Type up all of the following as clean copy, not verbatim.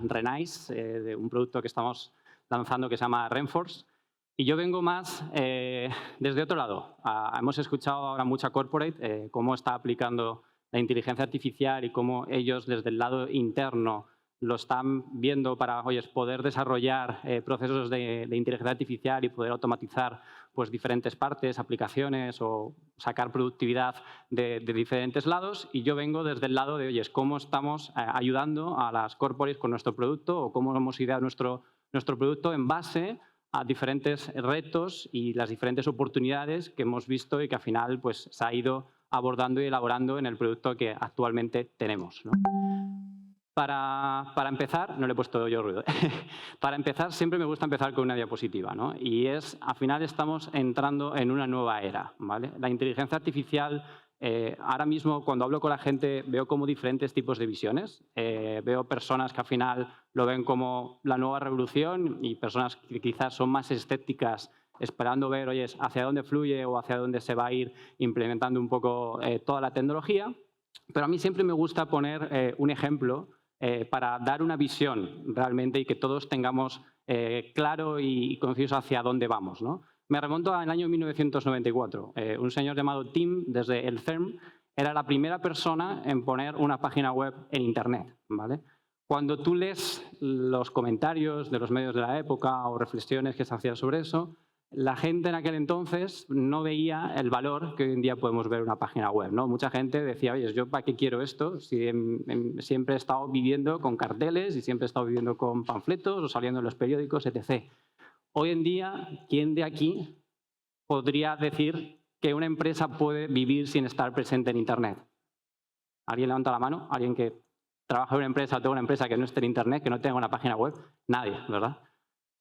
Renice, de un producto que estamos lanzando que se llama Reinforce. Y yo vengo más desde otro lado. Hemos escuchado ahora mucha corporate, cómo está aplicando la inteligencia artificial y cómo ellos desde el lado interno lo están viendo para poder desarrollar procesos de inteligencia artificial y poder automatizar pues, diferentes partes, aplicaciones o sacar productividad de diferentes lados. Y yo vengo desde el lado de, cómo estamos ayudando a las corporates con nuestro producto o cómo hemos ideado nuestro producto en base a diferentes retos y las diferentes oportunidades que hemos visto y que al final pues, se ha ido abordando y elaborando en el producto que actualmente tenemos, ¿no? Para empezar, no le he puesto yo ruido, para empezar siempre me gusta empezar con una diapositiva, ¿no? Y al final estamos entrando en una nueva era, ¿vale? La inteligencia artificial, ahora mismo cuando hablo con la gente veo como diferentes tipos de visiones, veo personas que al final lo ven como la nueva revolución y personas que quizás son más escépticas esperando ver, hacia dónde fluye o hacia dónde se va a ir implementando un poco toda la tecnología. Pero a mí siempre me gusta poner un ejemplo para dar una visión realmente y que todos tengamos claro y conciso hacia dónde vamos, ¿no? Me remonto al año 1994. Un señor llamado Tim, desde el CERN, era la primera persona en poner una página web en Internet, ¿vale? Cuando tú lees los comentarios de los medios de la época o reflexiones que se hacían sobre eso, la gente en aquel entonces no veía el valor que hoy en día podemos ver en una página web, ¿no? Mucha gente decía, oye, ¿yo para qué quiero esto? Si siempre he estado viviendo con carteles y siempre he estado viviendo con panfletos o saliendo en los periódicos, etc. Hoy en día, ¿quién de aquí podría decir que una empresa puede vivir sin estar presente en Internet? ¿Alguien levanta la mano? ¿Alguien que trabaja en una empresa o tenga una empresa que no esté en Internet, que no tenga una página web? Nadie, ¿verdad?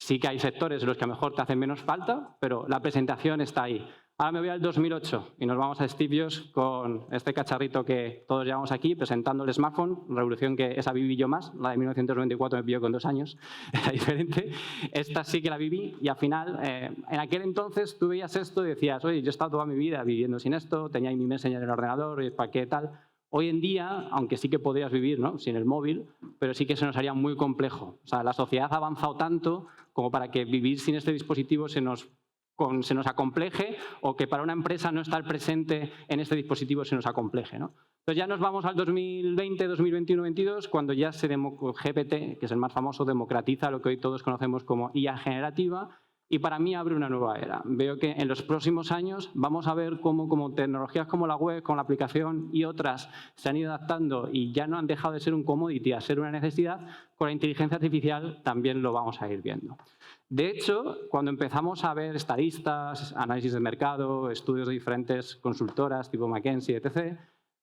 Sí que hay sectores en los que a lo mejor te hacen menos falta, pero la presentación está ahí. Ahora me voy al 2008 y nos vamos a Steve Jobs con este cacharrito que todos llevamos aquí, presentando el smartphone, revolución que esa viví yo más, la de 1994 me pilló con 2 años, era diferente. Esta sí que la viví y al final, en aquel entonces tú veías esto y decías, oye, yo he estado toda mi vida viviendo sin esto, tenía mi Messenger en el ordenador, y ¿para qué tal? Hoy en día, aunque sí que podrías vivir, ¿no?, sin el móvil, pero sí que se nos haría muy complejo. O sea, la sociedad ha avanzado tanto como para que vivir sin este dispositivo se nos acompleje o que para una empresa no estar presente en este dispositivo se nos acompleje, ¿no? Entonces ya nos vamos al 2020, 2021, 2022, cuando ya GPT, que es el más famoso, democratiza lo que hoy todos conocemos como IA generativa. Y para mí abre una nueva era. Veo que en los próximos años vamos a ver cómo como tecnologías como la web, como la aplicación y otras se han ido adaptando y ya no han dejado de ser un commodity a ser una necesidad, con la inteligencia artificial también lo vamos a ir viendo. De hecho, cuando empezamos a ver estadistas, análisis de mercado, estudios de diferentes consultoras tipo McKinsey, etc.,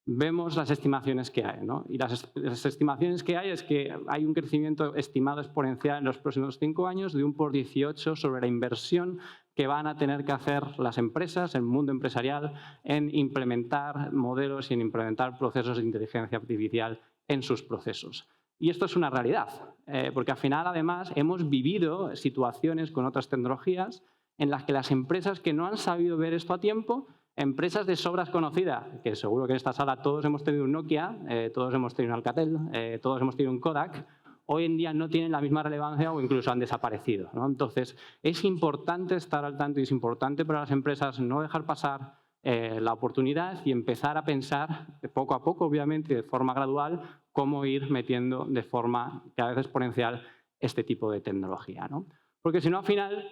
vemos las estimaciones que hay, ¿no? Y las estimaciones que hay es que hay un crecimiento estimado exponencial en los próximos 5 años de 1 por 18 sobre la inversión que van a tener que hacer las empresas, el mundo empresarial, en implementar modelos y en implementar procesos de inteligencia artificial en sus procesos. Y esto es una realidad, porque al final, además, hemos vivido situaciones con otras tecnologías en las que las empresas que no han sabido ver esto a tiempo, empresas de sobras conocidas, que seguro que en esta sala todos hemos tenido un Nokia, todos hemos tenido un Alcatel, todos hemos tenido un Kodak, hoy en día no tienen la misma relevancia o incluso han desaparecido, ¿no? Entonces, es importante estar al tanto y es importante para las empresas no dejar pasar la oportunidad y empezar a pensar poco a poco, obviamente, de forma gradual, cómo ir metiendo de forma cada vez exponencial este tipo de tecnología, ¿no? Porque si no, al final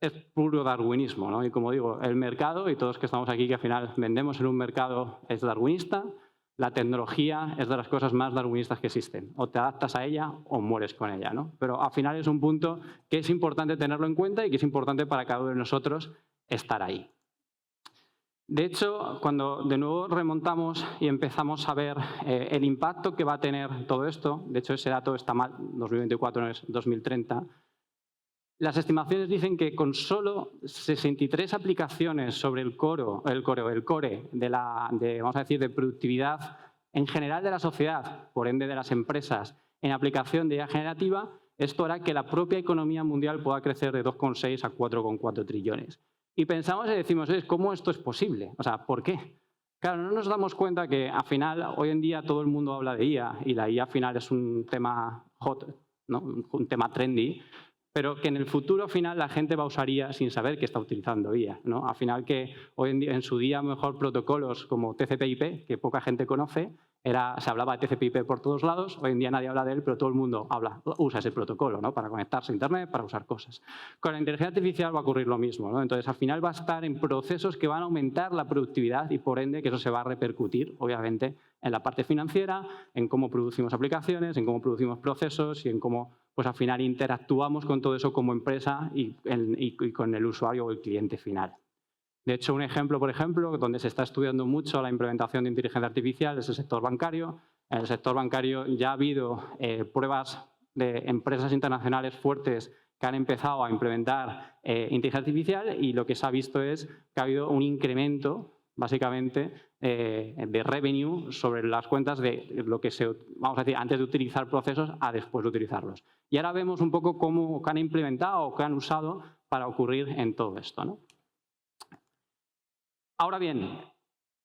es puro darwinismo, ¿no? Y como digo, el mercado, y todos que estamos aquí que al final vendemos en un mercado, es darwinista. La tecnología es de las cosas más darwinistas que existen. O te adaptas a ella o mueres con ella, ¿no? Pero al final es un punto que es importante tenerlo en cuenta y que es importante para cada uno de nosotros estar ahí. De hecho, cuando de nuevo remontamos y empezamos a ver el impacto que va a tener todo esto, de hecho ese dato está mal, 2024 no es 2030, las estimaciones dicen que con solo 63 aplicaciones sobre el core vamos a decir, de productividad en general de la sociedad, por ende de las empresas, en aplicación de IA generativa, esto hará que la propia economía mundial pueda crecer de 2,6 a 4,4 trillones. Y pensamos y decimos, ¿cómo esto es posible? O sea, ¿por qué? Claro, no nos damos cuenta que al final, hoy en día todo el mundo habla de IA y la IA al final es un tema hot, ¿no? Un tema trendy, pero que en el futuro final la gente va a usar IA sin saber que está utilizando IA, ¿no? Al final que hoy en día, en su día, mejor protocolos como TCP/IP, que poca gente conoce, se hablaba de TCP/IP por todos lados, hoy en día nadie habla de él, pero todo el mundo usa ese protocolo, ¿no? Para conectarse a Internet, para usar cosas. Con la inteligencia artificial va a ocurrir lo mismo, ¿no? Entonces, al final va a estar en procesos que van a aumentar la productividad y, por ende, que eso se va a repercutir, obviamente, en la parte financiera, en cómo producimos aplicaciones, en cómo producimos procesos y en cómo, pues al final, interactuamos con todo eso como empresa y con el usuario o el cliente final. De hecho, un ejemplo, por ejemplo, donde se está estudiando mucho la implementación de inteligencia artificial es el sector bancario. En el sector bancario ya ha habido pruebas de empresas internacionales fuertes que han empezado a implementar inteligencia artificial y lo que se ha visto es que ha habido un incremento, básicamente, de revenue sobre las cuentas de lo que vamos a decir, antes de utilizar procesos a después de utilizarlos. Y ahora vemos un poco cómo han implementado o qué han usado para ocurrir en todo esto, ¿no? Ahora bien,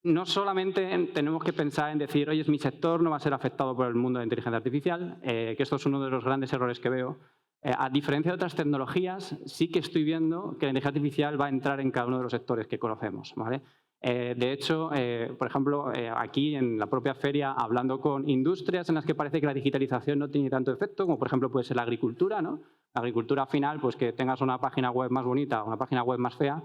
no solamente tenemos que pensar en decir, oye, mi sector no va a ser afectado por el mundo de la inteligencia artificial, que esto es uno de los grandes errores que veo. A diferencia de otras tecnologías, sí que estoy viendo que la inteligencia artificial va a entrar en cada uno de los sectores que conocemos, ¿vale? De hecho, por ejemplo, aquí en la propia feria, hablando con industrias en las que parece que la digitalización no tiene tanto efecto, como por ejemplo puede ser la agricultura, ¿no? La agricultura, al final, pues que tengas una página web más bonita o una página web más fea,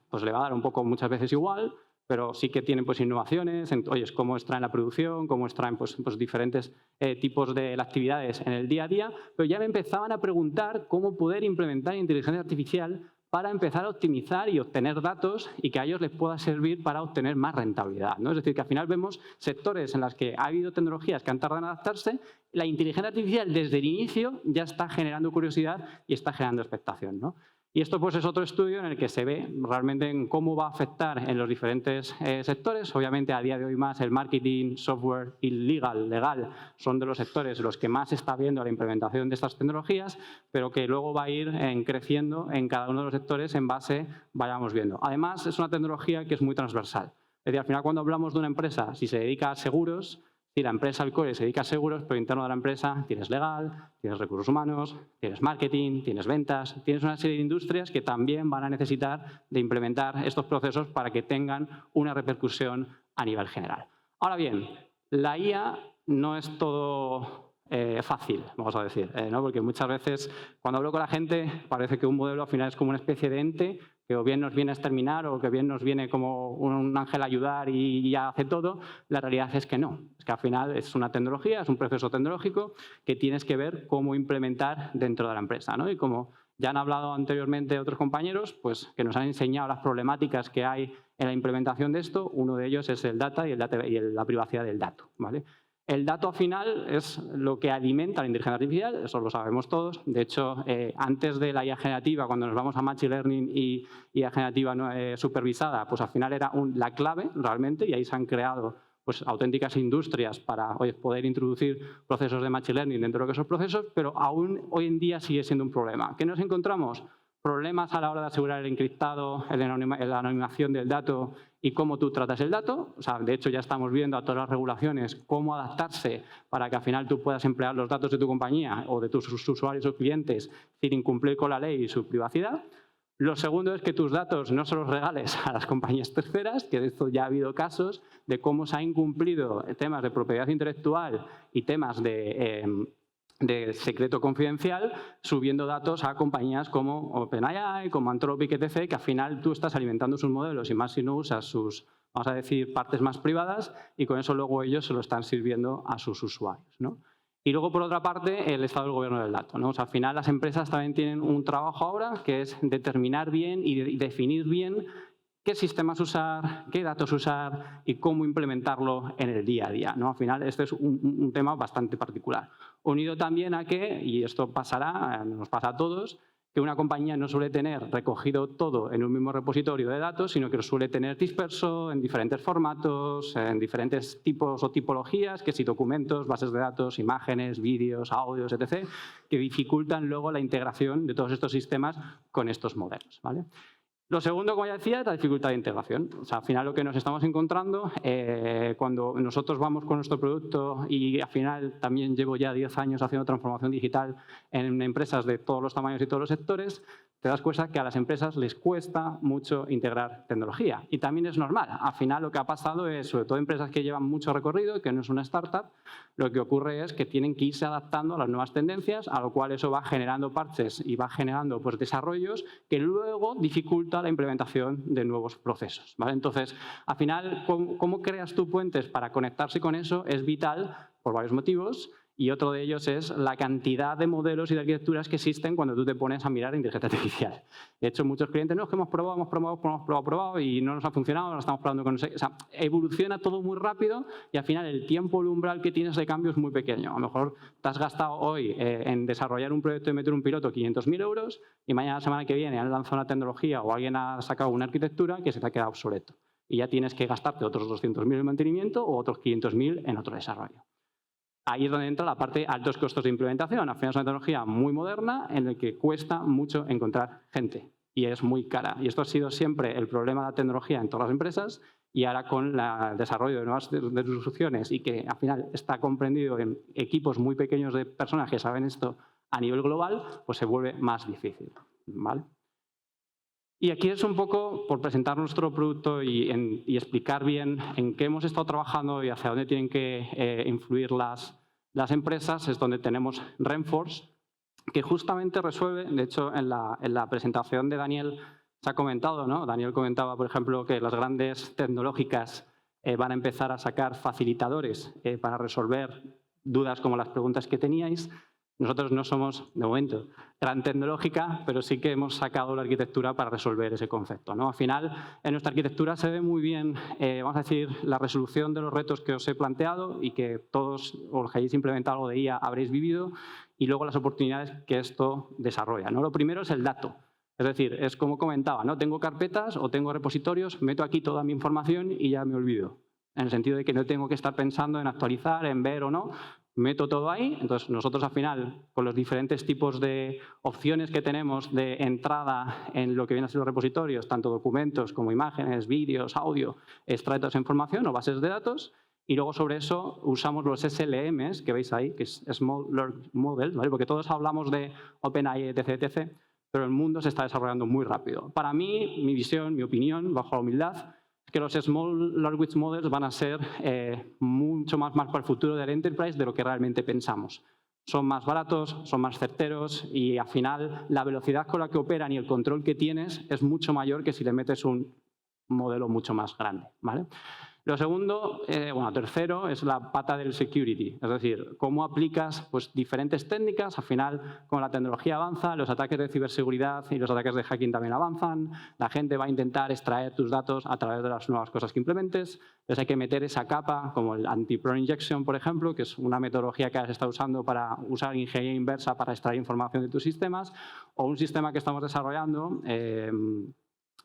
pues le va a dar un poco muchas veces igual, pero sí que tienen pues innovaciones, oye, cómo extraen la producción, cómo extraen pues diferentes tipos de actividades en el día a día, pero ya me empezaban a preguntar cómo poder implementar inteligencia artificial para empezar a optimizar y obtener datos y que a ellos les pueda servir para obtener más rentabilidad, ¿no? Es decir, que al final vemos sectores en los que ha habido tecnologías que han tardado en adaptarse, la inteligencia artificial desde el inicio ya está generando curiosidad y está generando expectación, ¿no? Y esto pues, es otro estudio en el que se ve realmente en cómo va a afectar en los diferentes sectores. Obviamente, a día de hoy más el marketing, software y legal, son de los sectores en los que más se está viendo la implementación de estas tecnologías, pero que luego va a ir creciendo en cada uno de los sectores en base vayamos viendo. Además, es una tecnología que es muy transversal. Es decir, al final, cuando hablamos de una empresa, si se dedica a seguros, si la empresa al core se dedica a seguros, pero interno de la empresa tienes legal, tienes recursos humanos, tienes marketing, tienes ventas, tienes una serie de industrias que también van a necesitar de implementar estos procesos para que tengan una repercusión a nivel general. Ahora bien, la IA no es todo fácil, vamos a decir, ¿no? Porque muchas veces cuando hablo con la gente parece que un modelo al final es como una especie de ente que o bien nos viene a exterminar o que bien nos viene como un ángel a ayudar y ya hace todo. La realidad es que no. Es que al final es una tecnología, es un proceso tecnológico que tienes que ver cómo implementar dentro de la empresa, ¿no? Y como ya han hablado anteriormente otros compañeros, pues que nos han enseñado las problemáticas que hay en la implementación de esto, uno de ellos es el data y la privacidad del dato, ¿vale? El dato al final es lo que alimenta la inteligencia artificial, eso lo sabemos todos. De hecho, antes de la IA generativa, cuando nos vamos a Machine Learning y IA generativa supervisada, pues al final era la clave realmente y ahí se han creado pues, auténticas industrias para poder introducir procesos de Machine Learning dentro de esos procesos, pero aún hoy en día sigue siendo un problema. ¿Qué nos encontramos? Problemas a la hora de asegurar el encriptado, la anonimación del dato y cómo tú tratas el dato. O sea, de hecho, ya estamos viendo a todas las regulaciones cómo adaptarse para que al final tú puedas emplear los datos de tu compañía o de tus usuarios o clientes sin incumplir con la ley y su privacidad. Lo segundo es que tus datos no se los regales a las compañías terceras, que de esto ya ha habido casos de cómo se ha incumplido temas de propiedad intelectual y temas de secreto confidencial, subiendo datos a compañías como OpenAI, como Anthropic, etc., que al final tú estás alimentando sus modelos y más si no usas sus, vamos a decir, partes más privadas y con eso luego ellos se lo están sirviendo a sus usuarios, ¿no? Y luego, por otra parte, el estado del gobierno del dato, ¿no? O sea, al final las empresas también tienen un trabajo ahora que es determinar bien y definir bien qué sistemas usar, qué datos usar y cómo implementarlo en el día a día, ¿no? Al final, este es un tema bastante particular. Unido también a que, y esto pasará, nos pasa a todos, que una compañía no suele tener recogido todo en un mismo repositorio de datos, sino que lo suele tener disperso en diferentes formatos, en diferentes tipos o tipologías, que si documentos, bases de datos, imágenes, vídeos, audios, etc., que dificultan luego la integración de todos estos sistemas con estos modelos, ¿vale? Lo segundo, como ya decía, es la dificultad de integración. O sea, al final lo que nos estamos encontrando cuando nosotros vamos con nuestro producto y al final también llevo ya 10 años haciendo transformación digital en empresas de todos los tamaños y todos los sectores, te das cuenta que a las empresas les cuesta mucho integrar tecnología. Y también es normal. Al final lo que ha pasado es, sobre todo empresas que llevan mucho recorrido y que no es una startup, lo que ocurre es que tienen que irse adaptando a las nuevas tendencias, a lo cual eso va generando parches y va generando pues, desarrollos que luego dificulta la implementación de nuevos procesos, ¿vale? Entonces, al final, ¿cómo creas tú puentes para conectarse con eso? Es vital por varios motivos. Y otro de ellos es la cantidad de modelos y de arquitecturas que existen cuando tú te pones a mirar inteligencia artificial. De hecho, muchos clientes, no, es que hemos probado y no nos ha funcionado, lo estamos probando con... O sea, evoluciona todo muy rápido y al final el tiempo, el umbral que tienes de cambio es muy pequeño. A lo mejor te has gastado hoy en desarrollar un proyecto y meter un piloto 500.000 euros y mañana, la semana que viene, han lanzado una tecnología o alguien ha sacado una arquitectura que se te ha quedado obsoleto. Y ya tienes que gastarte otros 200.000 en mantenimiento o otros 500.000 en otro desarrollo. Ahí es donde entra la parte de altos costos de implementación. Al final es una tecnología muy moderna en la que cuesta mucho encontrar gente y es muy cara. Y esto ha sido siempre el problema de la tecnología en todas las empresas y ahora con el desarrollo de nuevas soluciones y que al final está comprendido en equipos muy pequeños de personas que saben esto a nivel global, pues se vuelve más difícil, ¿vale? Y aquí es un poco por presentar nuestro producto y explicar bien en qué hemos estado trabajando y hacia dónde tienen que influir las empresas, es donde tenemos Reinforce, que justamente resuelve, de hecho, en la presentación de Daniel se ha comentado, ¿no? Daniel comentaba, por ejemplo, que las grandes tecnológicas van a empezar a sacar facilitadores para resolver dudas como las preguntas que teníais. Nosotros no somos, de momento, gran tecnológica, pero sí que hemos sacado la arquitectura para resolver ese concepto, ¿no? Al final, en nuestra arquitectura se ve muy bien, vamos a decir, la resolución de los retos que os he planteado y que todos os hayáis implementado algo de IA habréis vivido y luego las oportunidades que esto desarrolla, ¿no? Lo primero es el dato. Es decir, es como comentaba, ¿no? Tengo carpetas o tengo repositorios, meto aquí toda mi información y ya me olvido. En el sentido de que no tengo que estar pensando en actualizar, en ver o no, meto todo ahí. Entonces, nosotros al final, con los diferentes tipos de opciones que tenemos de entrada en lo que vienen a ser los repositorios, tanto documentos como imágenes, vídeos, audio, extrae toda esa información o bases de datos. Y luego sobre eso usamos los SLMs que veis ahí, que es Small Language Models, ¿vale? Porque todos hablamos de OpenAI, etc., etc., pero el mundo se está desarrollando muy rápido. Para mí, mi visión, mi opinión, bajo la humildad, es que los Small Language Models van a ser mucho más para el futuro del enterprise de lo que realmente pensamos. Son más baratos, son más certeros y al final la velocidad con la que operan y el control que tienes es mucho mayor que si le metes un modelo mucho más grande, ¿vale? Lo segundo, tercero, es la pata del security, es decir, cómo aplicas pues, diferentes técnicas. Al final, como la tecnología avanza, los ataques de ciberseguridad y los ataques de hacking también avanzan. La gente va a intentar extraer tus datos a través de las nuevas cosas que implementes. Entonces hay que meter esa capa, como el anti-prone injection, por ejemplo, que es una metodología que se está usando para usar ingeniería inversa para extraer información de tus sistemas, o un sistema que estamos desarrollando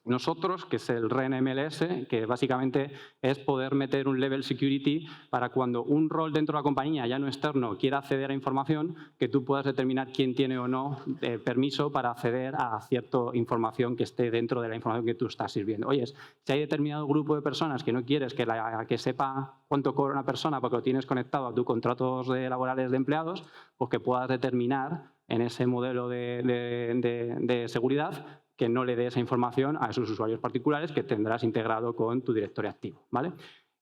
nosotros, que es el REN-MLS, que básicamente es poder meter un level security para cuando un rol dentro de la compañía, ya no externo, quiera acceder a información, que tú puedas determinar quién tiene o no permiso para acceder a cierta información que esté dentro de la información que tú estás sirviendo. Oye, si hay determinado grupo de personas que no quieres que sepa cuánto cobra una persona porque lo tienes conectado a tus contratos laborales de empleados, pues que puedas determinar en ese modelo de seguridad que no le dé esa información a esos usuarios particulares que tendrás integrado con tu directorio activo, ¿vale?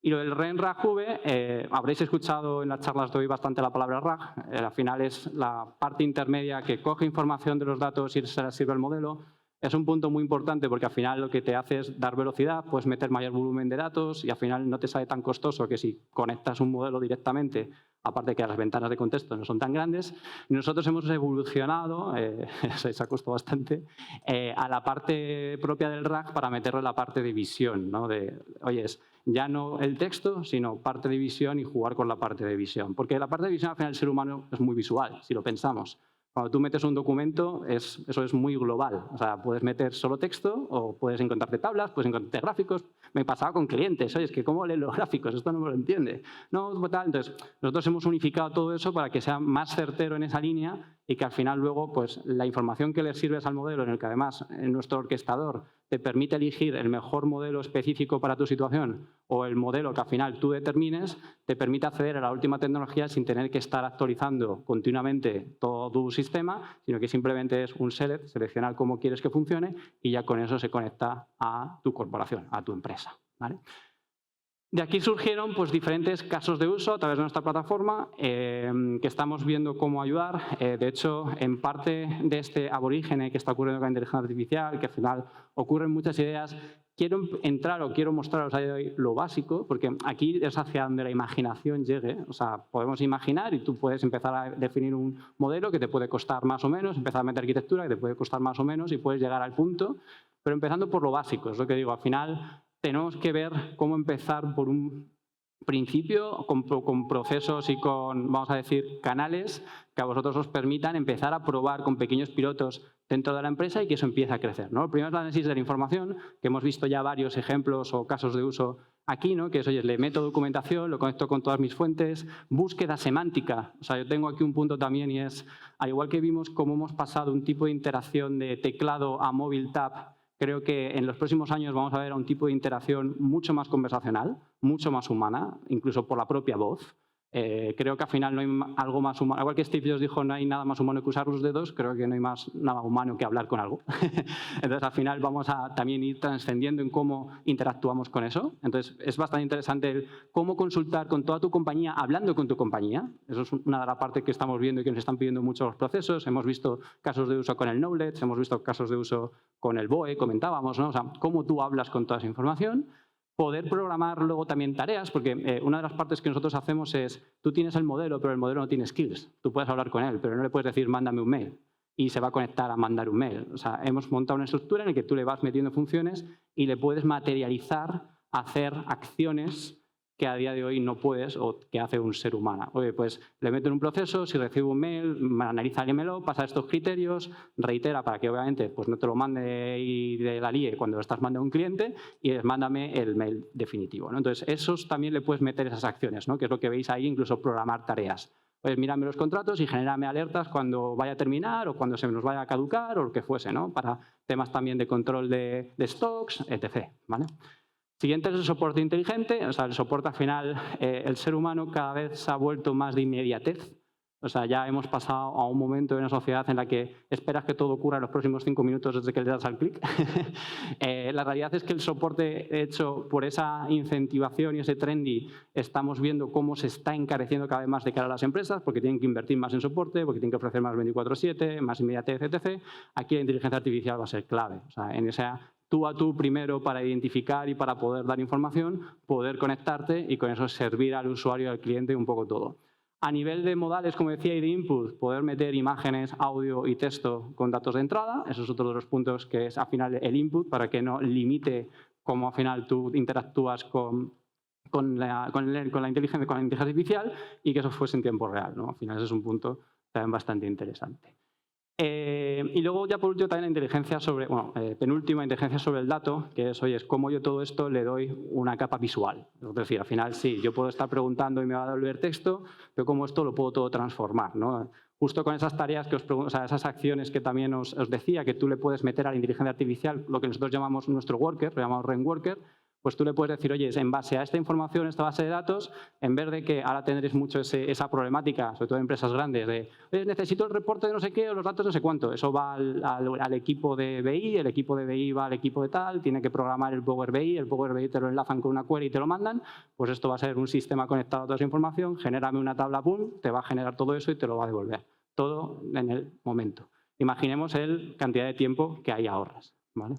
Y lo del REN RAG-V, habréis escuchado en las charlas de hoy bastante la palabra RAG. Al final es la parte intermedia que coge información de los datos y se la sirve al modelo. Es un punto muy importante porque al final lo que te hace es dar velocidad, puedes meter mayor volumen de datos y al final no te sale tan costoso que si conectas un modelo directamente, aparte que las ventanas de contexto no son tan grandes. Nosotros hemos evolucionado, se ha costado bastante, a la parte propia del RAG para meterle la parte de visión, ¿no? Oye, ya no el texto, sino parte de visión y jugar con la parte de visión. Porque la parte de visión al final el ser humano es muy visual, si lo pensamos. Cuando tú metes un documento, eso es muy global. O sea, puedes meter solo texto o puedes encontrarte tablas, puedes encontrarte gráficos. Me pasaba con clientes, oye, es que ¿cómo leen los gráficos? Esto no me lo entiende. No, tal. Entonces, nosotros hemos unificado todo eso para que sea más certero en esa línea y que al final luego pues, la información que le sirves al modelo, en el que además en nuestro orquestador te permite elegir el mejor modelo específico para tu situación o el modelo que al final tú determines, te permite acceder a la última tecnología sin tener que estar actualizando continuamente todo tu sistema, sino que simplemente es un select, seleccionar cómo quieres que funcione y ya con eso se conecta a tu corporación, a tu empresa, ¿vale? De aquí surgieron pues, diferentes casos de uso a través de nuestra plataforma que estamos viendo cómo ayudar. De hecho, en parte de este aborígene que está ocurriendo con la inteligencia artificial, que al final ocurren muchas ideas, quiero entrar o quiero mostraros a día de hoy lo básico, porque aquí es hacia donde la imaginación llegue. O sea, podemos imaginar y tú puedes empezar a definir un modelo que te puede costar más o menos, empezar a meter arquitectura que te puede costar más o menos y puedes llegar al punto, pero empezando por lo básico, es lo que digo, al final tenemos que ver cómo empezar por un principio con procesos y con, vamos a decir, canales que a vosotros os permitan empezar a probar con pequeños pilotos dentro de la empresa y que eso empiece a crecer, ¿no? El primero es el análisis de la información, que hemos visto ya varios ejemplos o casos de uso aquí, ¿no? Que es, oye, le meto documentación, lo conecto con todas mis fuentes, búsqueda semántica. O sea, yo tengo aquí un punto también y es, al igual que vimos cómo hemos pasado un tipo de interacción de teclado a móvil tab, creo que en los próximos años vamos a ver un tipo de interacción mucho más conversacional, mucho más humana, incluso por la propia voz. Creo que al final no hay algo más humano. Igual que Steve Jobs dijo no hay nada más humano que usar los dedos, creo que no hay nada humano que hablar con algo. Entonces, al final vamos a también ir trascendiendo en cómo interactuamos con eso. Entonces, es bastante interesante el cómo consultar con toda tu compañía hablando con tu compañía. Eso es una de las partes que estamos viendo y que nos están pidiendo mucho los procesos. Hemos visto casos de uso con el Knowledge, hemos visto casos de uso con el BOE, comentábamos, ¿no? O sea, cómo tú hablas con toda esa información. Poder programar luego también tareas, porque una de las partes que nosotros hacemos es, tú tienes el modelo, pero el modelo no tiene skills. Tú puedes hablar con él, pero no le puedes decir, mándame un mail, y se va a conectar a mandar un mail. O sea, hemos montado una estructura en la que tú le vas metiendo funciones y le puedes materializar, hacer acciones que a día de hoy no puedes o que hace un ser humano. Oye, pues le meto en un proceso, si recibo un mail, analiza el MLO, pasa estos criterios, reitera para que obviamente pues, no te lo mande y de la líe cuando lo estás mandando a un cliente y mándame el mail definitivo, ¿no? Entonces, esos también le puedes meter esas acciones, ¿no? Que es lo que veis ahí, incluso programar tareas. Pues mírame los contratos y genérame alertas cuando vaya a terminar o cuando se nos vaya a caducar o lo que fuese, ¿no? Para temas también de control de stocks, etc., ¿vale? Siguiente es el soporte inteligente. O sea, el soporte al final, el ser humano cada vez se ha vuelto más de inmediatez. O sea, ya hemos pasado a un momento de una sociedad en la que esperas que todo ocurra en los próximos 5 minutos desde que le das al clic. La realidad es que el soporte hecho por esa incentivación y ese trendy, estamos viendo cómo se está encareciendo cada vez más de cara a las empresas, porque tienen que invertir más en soporte, porque tienen que ofrecer más 24/7, más inmediatez, etc. Aquí la inteligencia artificial va a ser clave. O sea, en esa tú a tú primero para identificar y para poder dar información, poder conectarte y con eso servir al usuario y al cliente un poco todo. A nivel de modales, como decía, y de input, poder meter imágenes, audio y texto con datos de entrada. Eso es otro de los puntos que es al final el input para que no limite cómo al final tú interactúas con la inteligencia artificial y que eso fuese en tiempo real, ¿no? Al final ese es un punto también bastante interesante. Y luego ya por último también la inteligencia sobre, penúltima inteligencia sobre el dato, que es, oye, es cómo yo todo esto le doy una capa visual. Es decir, al final sí, yo puedo estar preguntando y me va a devolver texto, pero cómo esto lo puedo todo transformar, ¿no? Justo con esas tareas que o sea, esas acciones que también os decía, que tú le puedes meter a la inteligencia artificial, lo que nosotros llamamos nuestro worker, lo llamamos Rain Worker, pues tú le puedes decir, oye, en base a esta información, esta base de datos, en vez de que ahora tendréis mucho esa problemática, sobre todo en empresas grandes, de, oye, necesito el reporte de no sé qué o los datos de no sé cuánto. Eso va al equipo de BI, el equipo de BI va al equipo de tal, tiene que programar el Power BI, el Power BI te lo enlazan con una query y te lo mandan, pues esto va a ser un sistema conectado a toda esa información, genérame una tabla, pum, te va a generar todo eso y te lo va a devolver. Todo en el momento. Imaginemos la cantidad de tiempo que ahí ahorras, ¿vale?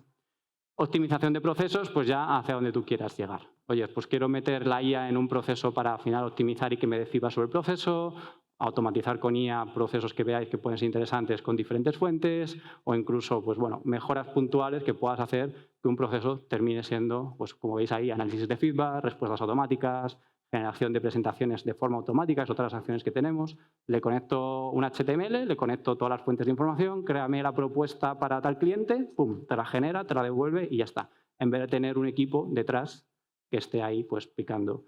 Optimización de procesos, pues ya hacia donde tú quieras llegar. Oye, pues quiero meter la IA en un proceso para al final optimizar y que me dé feedback sobre el proceso, automatizar con IA procesos que veáis que pueden ser interesantes con diferentes fuentes o incluso, pues bueno, mejoras puntuales que puedas hacer que un proceso termine siendo, pues como veis ahí, análisis de feedback, respuestas automáticas, generación de presentaciones de forma automática, es otras acciones que tenemos. Le conecto un HTML, le conecto todas las fuentes de información, créame la propuesta para tal cliente, pum, te la genera, te la devuelve y ya está. En vez de tener un equipo detrás que esté ahí pues picando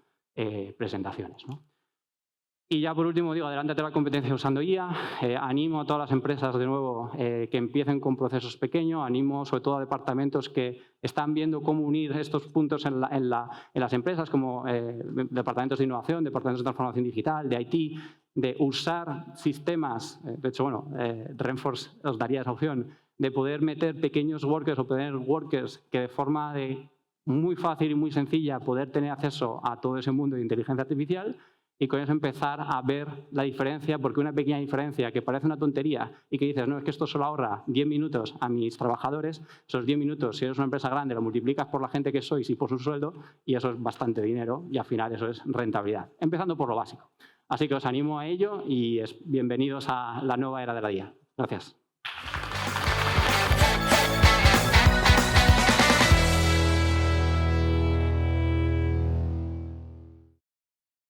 presentaciones, ¿no? Y ya por último digo, adelántate a la competencia usando IA. Animo a todas las empresas, de nuevo, que empiecen con procesos pequeños. Animo sobre todo a departamentos que están viendo cómo unir estos puntos en las empresas, como departamentos de innovación, departamentos de transformación digital, de IT, de usar sistemas. De hecho, bueno, Renforce os daría esa opción de poder meter pequeños workers o poner workers que de forma muy fácil y muy sencilla poder tener acceso a todo ese mundo de inteligencia artificial. Y con eso empezar a ver la diferencia, porque una pequeña diferencia que parece una tontería y que dices, no, es que esto solo ahorra 10 minutos a mis trabajadores, esos 10 minutos, si eres una empresa grande, lo multiplicas por la gente que sois y por su sueldo, y eso es bastante dinero, y al final eso es rentabilidad. Empezando por lo básico. Así que os animo a ello y bienvenidos a la nueva era de la IA. Gracias.